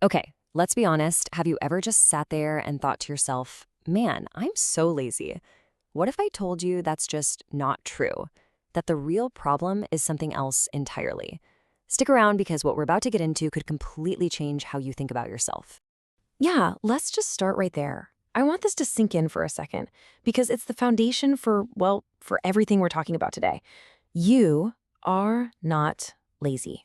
Okay, let's be honest. Have you ever just sat there and thought to yourself, man, I'm so lazy? What if I told you that's just not true? That the real problem is something else entirely? Stick around because what we're about to get into could completely change how you think about yourself. Yeah, let's just start right there. I want this to sink in for a second because it's the foundation for, well, for everything we're talking about today. You are not lazy.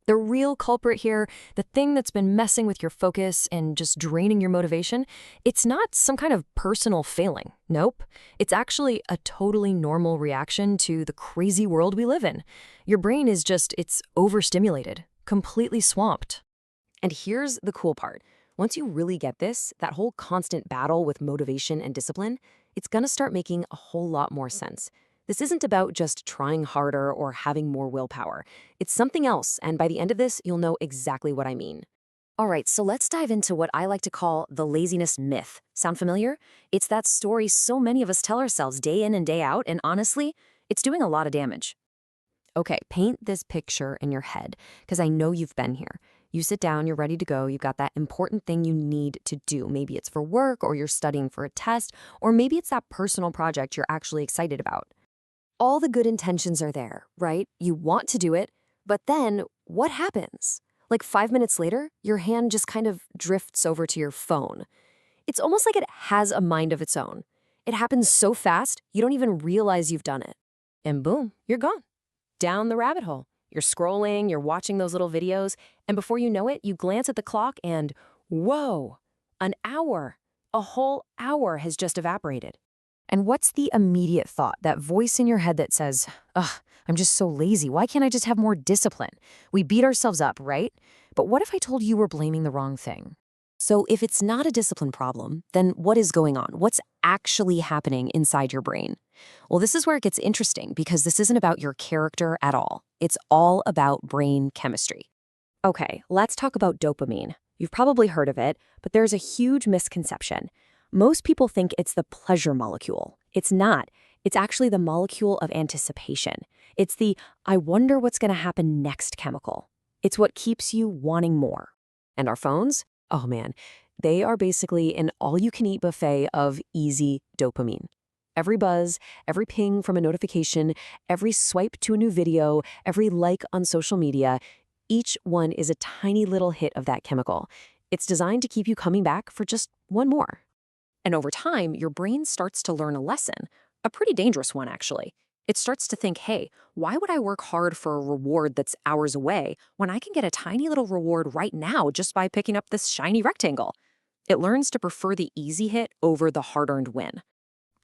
The real culprit here, the thing that's been messing with your focus and just draining your motivation, it's not some kind of personal failing. Nope. It's actually a totally normal reaction to the crazy world we live in. Your brain is just, it's overstimulated, completely swamped. And here's the cool part. Once you really get this, that whole constant battle with motivation and discipline, it's gonna start making a whole lot more sense. This isn't about just trying harder or having more willpower. It's something else, and by the end of this, you'll know exactly what I mean. All right, so let's dive into what I like to call the laziness myth. Sound familiar? It's that story so many of us tell ourselves day in and day out, and honestly, it's doing a lot of damage. Okay, paint this picture in your head, because I know you've been here. You sit down, you're ready to go, you've got that important thing you need to do. Maybe it's for work, or you're studying for a test, or maybe it's that personal project you're actually excited about. All the good intentions are there, right? You want to do it, but then what happens? Like 5 minutes later, your hand just kind of drifts over to your phone. It's almost like it has a mind of its own. It happens so fast, you don't even realize you've done it. And boom, you're gone. Down the rabbit hole. You're scrolling, you're watching those little videos, and before you know it, you glance at the clock and whoa, an hour, a whole hour has just evaporated. And what's the immediate thought, that voice in your head that says, ugh, I'm just so lazy. Why can't I just have more discipline? We beat ourselves up, right? But what if I told you we're blaming the wrong thing? So if it's not a discipline problem, then what is going on? What's actually happening inside your brain? Well, this is where it gets interesting because this isn't about your character at all. It's all about brain chemistry. Okay, let's talk about dopamine. You've probably heard of it, but there's a huge misconception. Most people think it's the pleasure molecule. It's not. It's actually the molecule of anticipation. It's the I wonder what's going to happen next chemical. It's what keeps you wanting more. And our phones? Oh man, they are basically an all-you-can-eat buffet of easy dopamine. Every buzz, every ping from a notification, every swipe to a new video, every like on social media, each one is a tiny little hit of that chemical. It's designed to keep you coming back for just one more. And over time, your brain starts to learn a lesson, a pretty dangerous one, actually. It starts to think, hey, why would I work hard for a reward that's hours away when I can get a tiny little reward right now just by picking up this shiny rectangle? It learns to prefer the easy hit over the hard-earned win.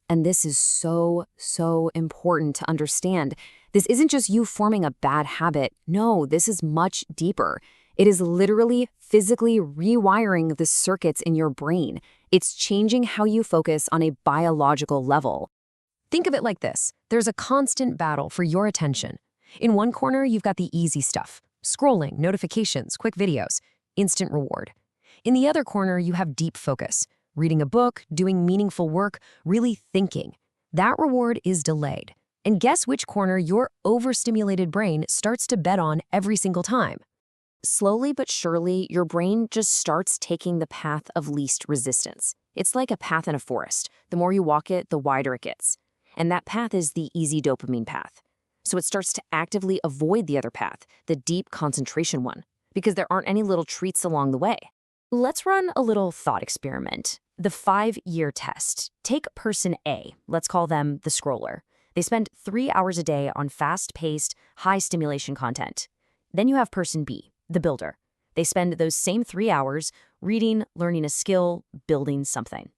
And this is so, so important to understand. This isn't just you forming a bad habit. No, this is much deeper. It is literally physically rewiring the circuits in your brain. It's changing how you focus on a biological level. Think of it like this. There's a constant battle for your attention. In one corner, you've got the easy stuff. Scrolling, notifications, quick videos, instant reward. In the other corner, you have deep focus. Reading a book, doing meaningful work, really thinking. That reward is delayed. And guess which corner your overstimulated brain starts to bet on every single time? Slowly but surely, your brain just starts taking the path of least resistance. It's like a path in a forest. The more you walk it, the wider it gets. And that path is the easy dopamine path. So it starts to actively avoid the other path, the deep concentration one, because there aren't any little treats along the way. Let's run a little thought experiment. The 5-year test. Take person A, let's call them the scroller. They spend 3 hours a day on fast-paced, high-stimulation content. Then you have person B, the builder. They spend those same 3 hours reading, learning a skill, building something.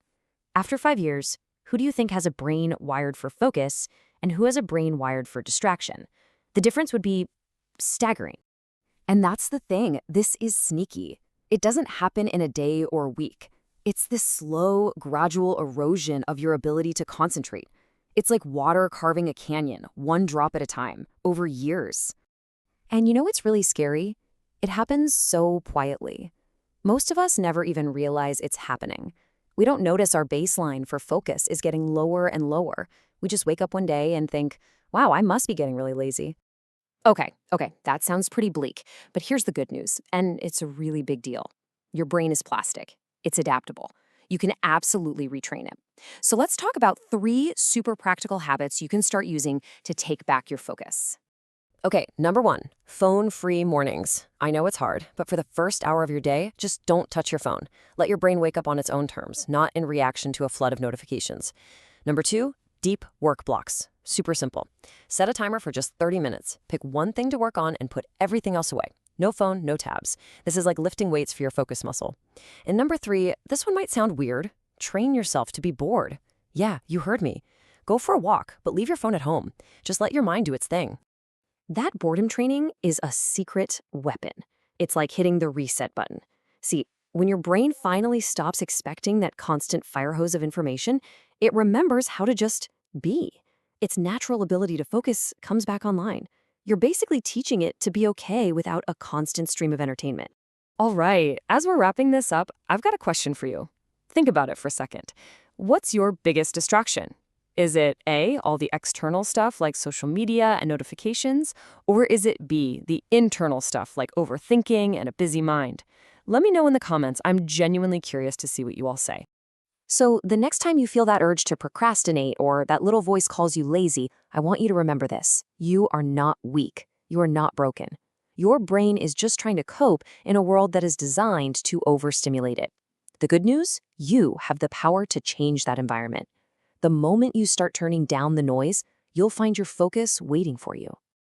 After 5 years, who do you think has a brain wired for focus and who has a brain wired for distraction? The difference would be staggering. And that's the thing. This is sneaky. It doesn't happen in a day or a week. It's this slow, gradual erosion of your ability to concentrate. It's like water carving a canyon, one drop at a time, over years. And you know what's really scary? It happens so quietly. Most of us never even realize it's happening. We don't notice our baseline for focus is getting lower and lower. We just wake up one day and think, wow, I must be getting really lazy. Okay, that sounds pretty bleak, but here's the good news, and it's a really big deal. Your brain is plastic. It's adaptable. You can absolutely retrain it. So let's talk about 3 super practical habits you can start using to take back your focus. Okay, number 1, phone-free mornings. I know it's hard, but for the first hour of your day, just don't touch your phone. Let your brain wake up on its own terms, not in reaction to a flood of notifications. Number 2, deep work blocks. Super simple. Set a timer for just 30 minutes. Pick one thing to work on and put everything else away. No phone, no tabs. This is like lifting weights for your focus muscle. And number 3, this one might sound weird. Train yourself to be bored. Yeah, you heard me. Go for a walk, but leave your phone at home. Just let your mind do its thing. That boredom training is a secret weapon. It's like hitting the reset button. See, when your brain finally stops expecting that constant fire hose of information, it remembers how to just be. Its natural ability to focus comes back online. You're basically teaching it to be okay without a constant stream of entertainment. All right, as we're wrapping this up, I've got a question for you. Think about it for a second. What's your biggest distraction? Is it A, all the external stuff like social media and notifications? Or is it B, the internal stuff like overthinking and a busy mind? Let me know in the comments. I'm genuinely curious to see what you all say. So, the next time you feel that urge to procrastinate or that little voice calls you lazy, I want you to remember this. You are not weak. You are not broken. Your brain is just trying to cope in a world that is designed to overstimulate it. The good news? You have the power to change that environment. The moment you start turning down the noise, you'll find your focus waiting for you.